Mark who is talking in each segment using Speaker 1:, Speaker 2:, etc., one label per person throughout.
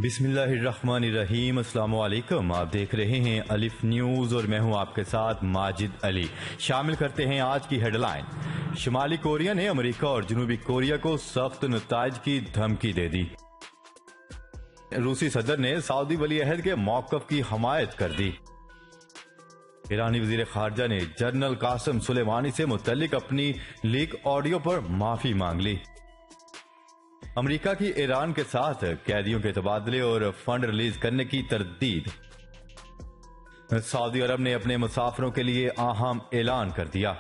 Speaker 1: بسم اللہ الرحمن الرحیم۔ السلام علیکم، آپ دیکھ رہے ہیں الف نیوز اور میں ہوں آپ کے ساتھ ماجد علی۔ شامل کرتے ہیں آج کی ہیڈ لائن۔ شمالی کوریا نے امریکہ اور جنوبی کوریا کو سخت نتائج کی دھمکی دے دی۔ روسی صدر نے سعودی ولی عہد کے موقف کی حمایت کر دی۔ ایرانی وزیر خارجہ نے جنرل قاسم سلیمانی سے متعلق اپنی لیک آڈیو پر معافی مانگ لی۔ امریکہ کی ایران کے ساتھ قیدیوں کے تبادلے اور فنڈ ریلیز کرنے کی تردید۔ سعودی عرب نے اپنے مسافروں کے لیے اہم اعلان کر دیا۔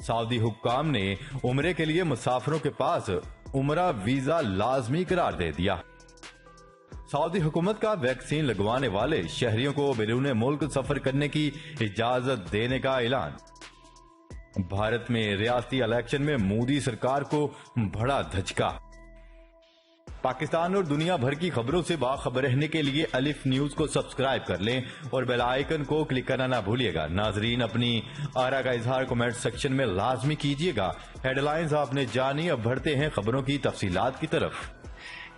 Speaker 1: سعودی حکام نے عمرے کے لیے مسافروں کے پاس عمرہ ویزا لازمی قرار دے دیا۔ سعودی حکومت کا ویکسین لگوانے والے شہریوں کو بیرون ملک سفر کرنے کی اجازت دینے کا اعلان۔ بھارت میں ریاستی الیکشن میں مودی سرکار کو بڑا دھچکا۔ پاکستان اور دنیا بھر کی خبروں سے باخبر رہنے کے لیے الف نیوز کو سبسکرائب کر لیں اور بیل آئیکن کو کلک کرنا نہ بھولیے گا۔ ناظرین، اپنی آراء کا اظہار کمنٹ سیکشن میں لازمی کیجیے گا۔ ہیڈ لائنز آپ نے جانی، اب بڑھتے ہیں خبروں کی تفصیلات کی طرف۔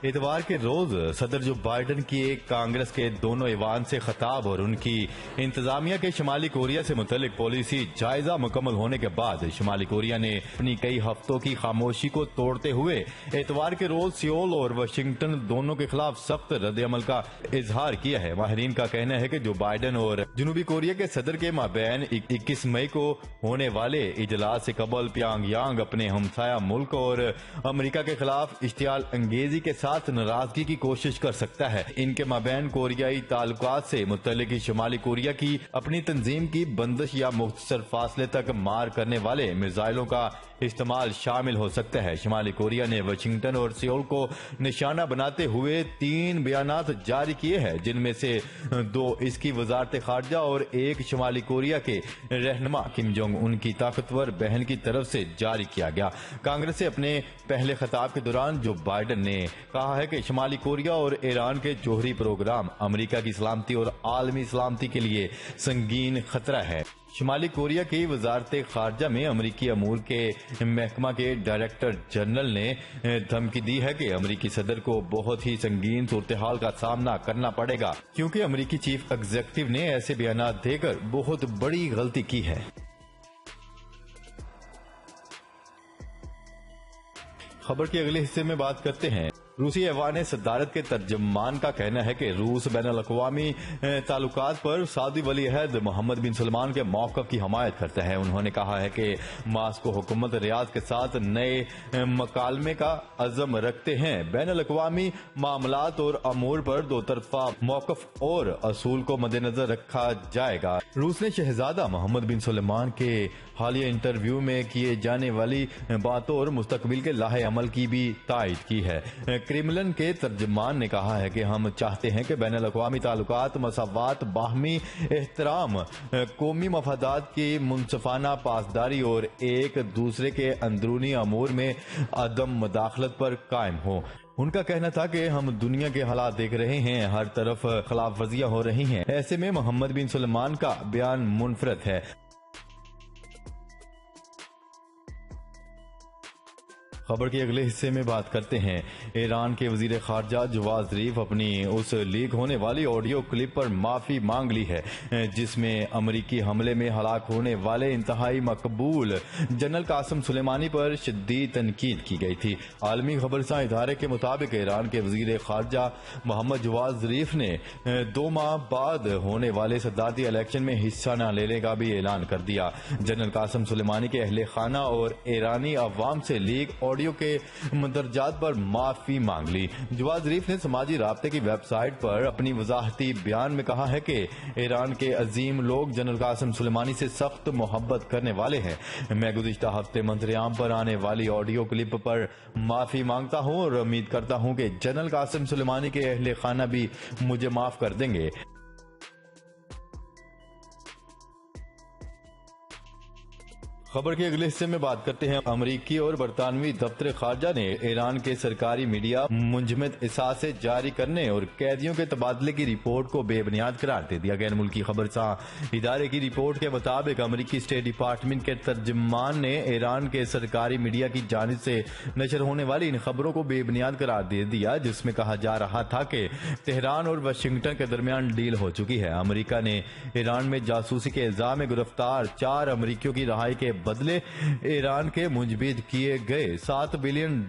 Speaker 1: اتوار کے روز صدر جو بائیڈن کی ایک کانگریس کے دونوں ایوان سے خطاب اور ان کی انتظامیہ کے شمالی کوریا سے متعلق پالیسی جائزہ مکمل ہونے کے بعد شمالی کوریا نے اپنی کئی ہفتوں کی خاموشی کو توڑتے ہوئے اتوار کے روز سیول اور واشنگٹن دونوں کے خلاف سخت رد عمل کا اظہار کیا ہے۔ ماہرین کا کہنا ہے کہ جو بائیڈن اور جنوبی کوریا کے صدر کے مابین 21 مئی کو ہونے والے اجلاس سے قبل پیانگ یانگ اپنے ہمسایہ ملک اور امریکہ کے خلاف اشتعال انگیزی کے ساتھ ناراضگی کی کوشش کر سکتا ہے۔ ان کے مابین کوریائی تعلقات سے متعلق شمالی کوریا کی اپنی تنظیم کی بندش یا مختصر فاصلے تک مار کرنے والے میزائلوں کا استعمال شامل ہو سکتا ہے۔ شمالی کوریا نے واشنگٹن اور سیول کو نشانہ بناتے ہوئے 3 بیانات جاری کیے ہیں، جن میں سے 2 اس کی وزارت خارجہ اور ایک شمالی کوریا کے رہنما کم جونگ ان کی طاقتور بہن کی طرف سے جاری کیا گیا۔ کانگریس سے اپنے پہلے خطاب کے دوران جو بائیڈن نے کہا ہے کہ شمالی کوریا اور ایران کے جوہری پروگرام امریکہ کی سلامتی اور عالمی سلامتی کے لیے سنگین خطرہ ہے۔ شمالی کوریا کی وزارت خارجہ میں امریکی امور کے محکمہ کے ڈائریکٹر جنرل نے دھمکی دی ہے کہ امریکی صدر کو بہت ہی سنگین صورتحال کا سامنا کرنا پڑے گا، کیونکہ امریکی چیف ایگزیکٹو نے ایسے بیانات دے کر بہت بڑی غلطی کی ہے۔ خبر کے اگلے حصے میں بات کرتے ہیں۔ روسی ایوان صدارت کے ترجمان کا کہنا ہے کہ روس بین الاقوامی تعلقات پر سعودی ولی عہد محمد بن سلمان کے موقف کی حمایت کرتا ہے۔ انہوں نے کہا ہے کہ ماسکو حکومت ریاض کے ساتھ نئے مکالمے کا عزم رکھتے ہیں۔ بین الاقوامی معاملات اور امور پر دو طرفہ موقف اور اصول کو مد نظر رکھا جائے گا۔ روس نے شہزادہ محمد بن سلمان کے حالیہ انٹرویو میں کیے جانے والی باتوں اور مستقبل کے لاہے عمل کی بھی تائید کی ہے۔ کریملن کے ترجمان نے کہا ہے کہ ہم چاہتے ہیں کہ بین الاقوامی تعلقات مساوات، باہمی احترام، قومی مفادات کی منصفانہ پاسداری اور ایک دوسرے کے اندرونی امور میں عدم مداخلت پر قائم ہوں۔ ان کا کہنا تھا کہ ہم دنیا کے حالات دیکھ رہے ہیں، ہر طرف خلاف ورزیاں ہو رہی ہیں، ایسے میں محمد بن سلمان کا بیان منفرد ہے۔ خبر کے اگلے حصے میں بات کرتے ہیں۔ ایران کے وزیر خارجہ جواد ظریف اپنی اس لیک ہونے والی آڈیو کلپ پر معافی مانگ لی ہے جس میں امریکی حملے میں ہلاک ہونے والے انتہائی مقبول جنرل قاسم سلیمانی پر شدید تنقید کی گئی تھی۔ عالمی خبرساں ادارے کے مطابق ایران کے وزیر خارجہ محمد جواد ظریف نے 2 ماہ بعد ہونے والے صدارتی الیکشن میں حصہ نہ لینے کا بھی اعلان کر دیا۔ جنرل قاسم سلیمانی کے اہل خانہ اور ایرانی عوام سے لیک آڈیو کے مندرجات پر معافی مانگ لی۔ جواد ظریف نے سماجی رابطے کی ویب سائٹ پر اپنی وضاحتی بیان میں کہا ہے کہ ایران کے عظیم لوگ جنرل قاسم سلیمانی سے سخت محبت کرنے والے ہیں۔ میں گزشتہ ہفتے منظر عام پر آنے والی آڈیو کلپ پر معافی مانگتا ہوں اور امید کرتا ہوں کہ جنرل قاسم سلیمانی کے اہل خانہ بھی مجھے معاف کر دیں گے۔ خبر کے اگلے حصے میں بات کرتے ہیں۔ امریکی اور برطانوی دفتر خارجہ نے ایران کے سرکاری میڈیا منجمد اثاثے جاری کرنے اور قیدیوں کے تبادلے کی رپورٹ کو بے بنیاد قرار دے دیا۔ غیر ملکی خبرساں ادارے کی رپورٹ کے مطابق امریکی اسٹیٹ ڈپارٹمنٹ کے ترجمان نے ایران کے سرکاری میڈیا کی جانب سے نشر ہونے والی ان خبروں کو بے بنیاد قرار دے دیا، جس میں کہا جا رہا تھا کہ تہران اور واشنگٹن کے درمیان ڈیل ہو چکی ہے۔ امریکہ نے ایران میں جاسوسی کے الزام میں گرفتار 4 امریکیوں کی رہائی کے بدلے ایران کے مجبور کیے گئے $7 بلین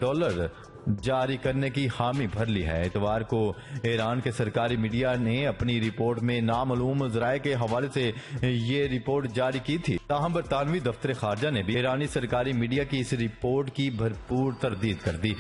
Speaker 1: جاری کرنے کی حامی بھر لی ہے۔ اتوار کو ایران کے سرکاری میڈیا نے اپنی رپورٹ میں نامعلوم ذرائع کے حوالے سے یہ رپورٹ جاری کی تھی، تاہم برطانوی دفتر خارجہ نے بھی ایرانی سرکاری میڈیا کی اس رپورٹ کی بھرپور تردید کر دی۔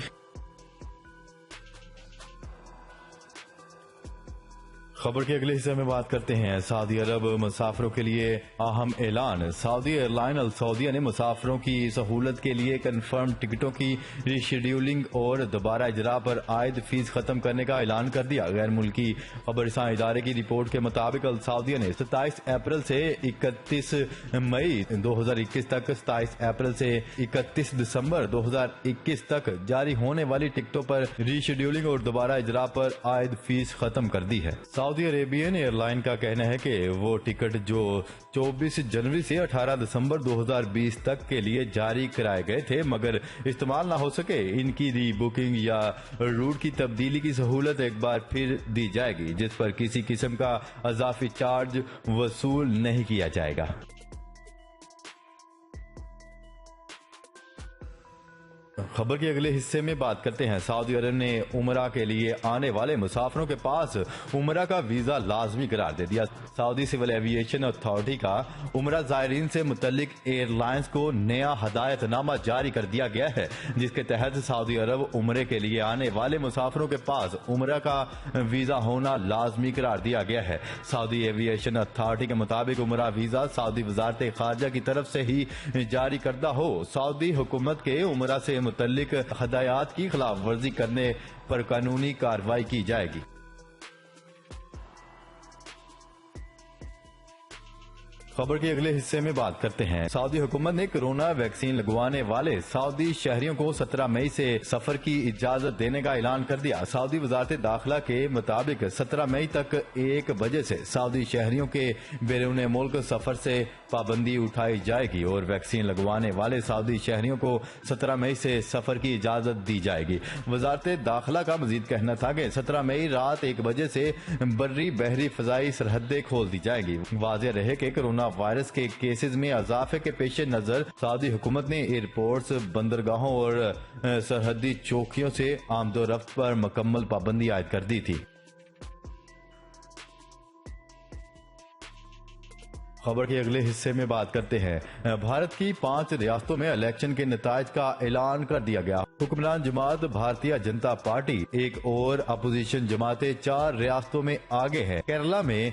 Speaker 1: خبر کے اگلے حصے میں بات کرتے ہیں۔ سعودی عرب مسافروں کے لیے اہم اعلان۔ سعودی ایئر لائن السعودیہ نے مسافروں کی سہولت کے لیے کنفرم ٹکٹوں کی ری شیڈولنگ اور دوبارہ اجرا پر عائد فیس ختم کرنے کا اعلان کر دیا۔ غیر ملکی خبرساں ادارے کی رپورٹ کے مطابق السعودیہ نے 27 اپریل سے 31 مئی 2021 تک 27 اپریل سے 31 دسمبر 2021 تک جاری ہونے والی ٹکٹوں پر ری شیڈولنگ اور دوبارہ اجرا پر عائد فیس ختم کر دی ہے۔ سعودی عربین ایئر لائن کا کہنا ہے کہ وہ ٹکٹ جو 24 جنوری سے 18 دسمبر 2020 تک کے لیے جاری کرائے گئے تھے مگر استعمال نہ ہو سکے، ان کی ری بکنگ یا روٹ کی تبدیلی کی سہولت ایک بار پھر دی جائے گی، جس پر کسی قسم کا اضافی چارج وصول نہیں کیا جائے گا۔ خبر کے اگلے حصے میں بات کرتے ہیں۔ سعودی عرب نے عمرہ کے لیے آنے والے مسافروں کے پاس عمرہ کا ویزا لازمی قرار دے دیا۔ سعودی سول ایویشن اتھارٹی کا عمرہ زائرین سے متعلق ایئر لائنز کو نیا ہدایت نامہ جاری کر دیا گیا ہے، جس کے تحت سعودی عرب عمرے کے لیے آنے والے مسافروں کے پاس عمرہ کا ویزا ہونا لازمی قرار دیا گیا ہے۔ سعودی ایویشن اتھارٹی کے مطابق عمرہ ویزا سعودی وزارت خارجہ کی طرف سے ہی جاری کردہ ہو۔ سعودی حکومت کے عمرہ سے متعلق ہدایات کی خلاف ورزی کرنے پر قانونی کارروائی کی جائے گی۔ خبر کے اگلے حصے میں بات کرتے ہیں۔ سعودی حکومت نے کرونا ویکسین لگوانے والے سعودی شہریوں کو 17 مئی سے سفر کی اجازت دینے کا اعلان کر دیا۔ سعودی وزارت داخلہ کے مطابق 17 مئی تک 1 بجے سے سعودی شہریوں کے بیرون ملک سفر سے پابندی اٹھائی جائے گی اور ویکسین لگوانے والے سعودی شہریوں کو 17 مئی سے سفر کی اجازت دی جائے گی۔ وزارت داخلہ کا مزید کہنا تھا کہ 17 مئی رات 1 بجے سے بری بحری فضائی سرحدیں کھول دی جائیں گی۔ واضح رہے کہ کرونا وائرس کے کیسز میں اضافے کے پیش نظر سعودی حکومت نے ایئرپورٹس، بندرگاہوں اور سرحدی چوکیوں سے آمد و رفت پر مکمل پابندی عائد کر دی تھی۔ خبر کے اگلے حصے میں بات کرتے ہیں۔ بھارت کی 5 ریاستوں میں الیکشن کے نتائج کا اعلان کر دیا گیا۔ حکمران جماعت بھارتیہ جنتا پارٹی ایک اور اپوزیشن جماعتیں 4 ریاستوں میں آگے ہیں۔ کیرلا میں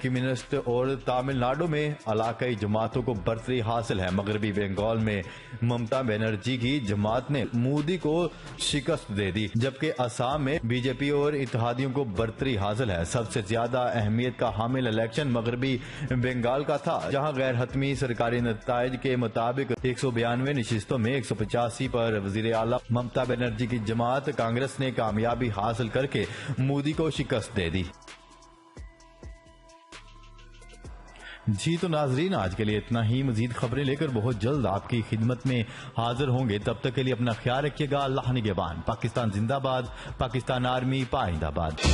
Speaker 1: کمیونسٹ اور تامل ناڈو میں علاقائی جماعتوں کو برتری حاصل ہے۔ مغربی بنگال میں ممتا بنرجی کی جماعت نے مودی کو شکست دے دی، جبکہ آسام میں بی جے پی اور اتحادیوں کو برتری حاصل ہے۔ سب سے زیادہ اہمیت کا حامل الیکشن مغربی بنگال کا تھا، جہاں غیر حتمی سرکاری نتائج کے مطابق 192 نشستوں میں 185 پر وزیر اعلیٰ ممتا بنرجی کی جماعت کانگریس نے کامیابی حاصل کر کے مودی کو شکست دے دی۔ جی تو ناظرین، آج کے لیے اتنا ہی۔ مزید خبریں لے کر بہت جلد آپ کی خدمت میں حاضر ہوں گے۔ تب تک کے لیے اپنا خیال رکھیے گا۔ اللہ نگہبان۔ پاکستان زندہ باد، پاکستان آرمی پائندہ باد۔